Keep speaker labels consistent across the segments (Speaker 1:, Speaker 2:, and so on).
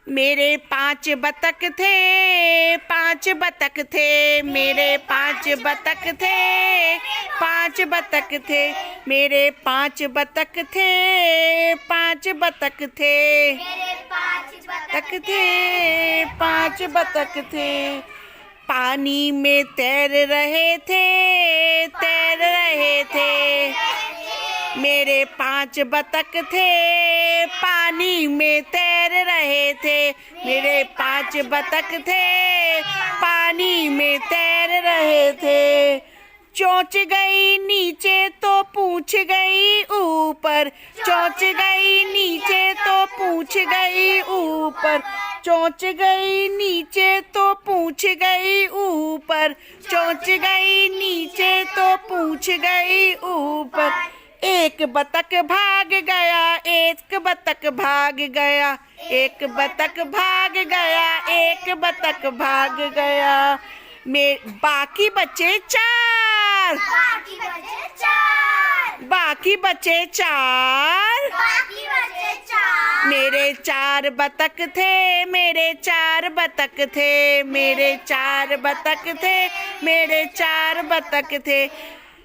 Speaker 1: मेरे 5 बतख थे, 5 बतख थे, मेरे 5 बतख थे, 5 बतख थे, मेरे 5 बतख थे, 5 बतख थे, बतख थे, 5 बतख थे। पानी में तैर रहे थे, तैर रहे थे, मेरे 5 बतख थे, पानी में तैर रहे थे, मेरे 5 बतख थे, पानी में तैर रहे थे। चोंच गई नीचे तो पूछ गई ऊपर, चोंच गई नीचे तो पूछ गई ऊपर, चोंच गई नीचे तो पूछ गई ऊपर, चोंच गई नीचे तो पूछ गई ऊपर। एक बतख भाग गया, एक बतख भाग गया, एक बतख भाग गया, एक बतख भाग गया। बाकी बचे 4, बाकी बचे 4, मेरे 4 बतख थे, मेरे 4 बतख थे, मेरे 4 बतख थे, मेरे 4 बतख थे,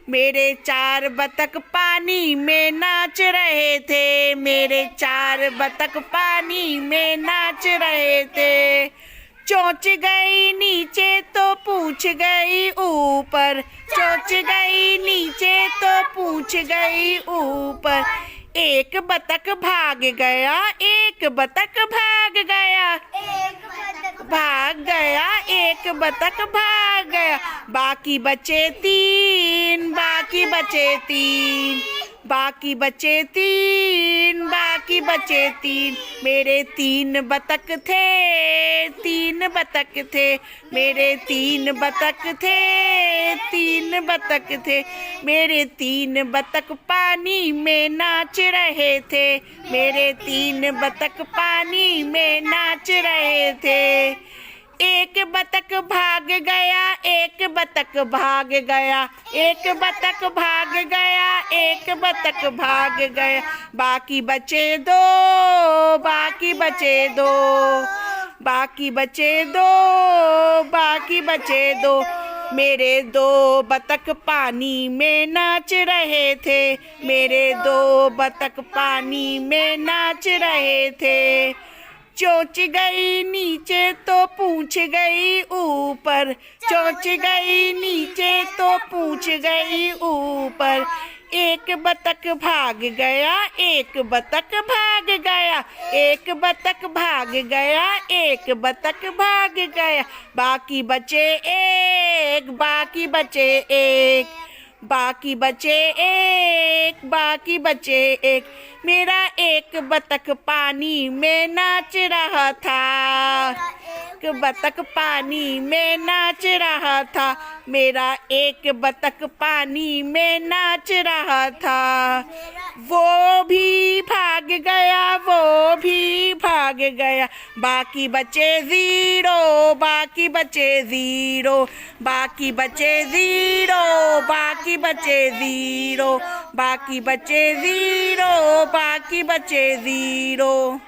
Speaker 1: मेरे 4 बतख पानी में नाच रहे थे, मेरे 4 बतख पानी में नाच रहे थे। चोंच गई नीचे तो पूछ गई ऊपर, चोंच गई नीचे तो पूछ गई ऊपर। एक बतख भाग गया, एक बतख भाग गया, भाग गया, एक बतख भाग गया। बाकी बचे 3, बाकी बचे 3, बाकी बचे 3, बाकी बचे 3, मेरे 3 बतख थे, 3 बतख थे, मेरे 3 बतख थे, 3 बतख थे, मेरे 3 बतख पानी में नाच रहे थे, मेरे 3 बतख पानी में नाच रहे थे। एक बतख भाग गया, एक बतख भाग गया, एक बतख भाग गया, एक बतख भाग गया। बाकी बचे 2, बाकी बचे 2, बाकी बचे 2, बाकी बचे 2, मेरे 2 बतख पानी में नाच रहे थे, मेरे 2 बतख पानी में नाच रहे थे। चोंच गई नीचे तो पूछ गई ऊपर, चोंच गई नीचे तो पूछ गई ऊपर। एक बतख भाग गया, एक बतख भाग गया, एक बतख भाग गया, एक बतख भाग गया। बाकी बचे 1, बाकी बचे 1, बाकी बचे 1, बाकी बचे 1, मेरा एक बतख पानी में नाच रहा था, एक बतख पानी में नाच रहा था, मेरा एक बतख पानी में नाच रहा था। वो भी भाग गया, वो भी भाग गया, बाकी बचे 0, बाकी बचे 0, बाकी बचे 0, बाकी बचे 0, बाकी बचे 0, बाकी बचे 0।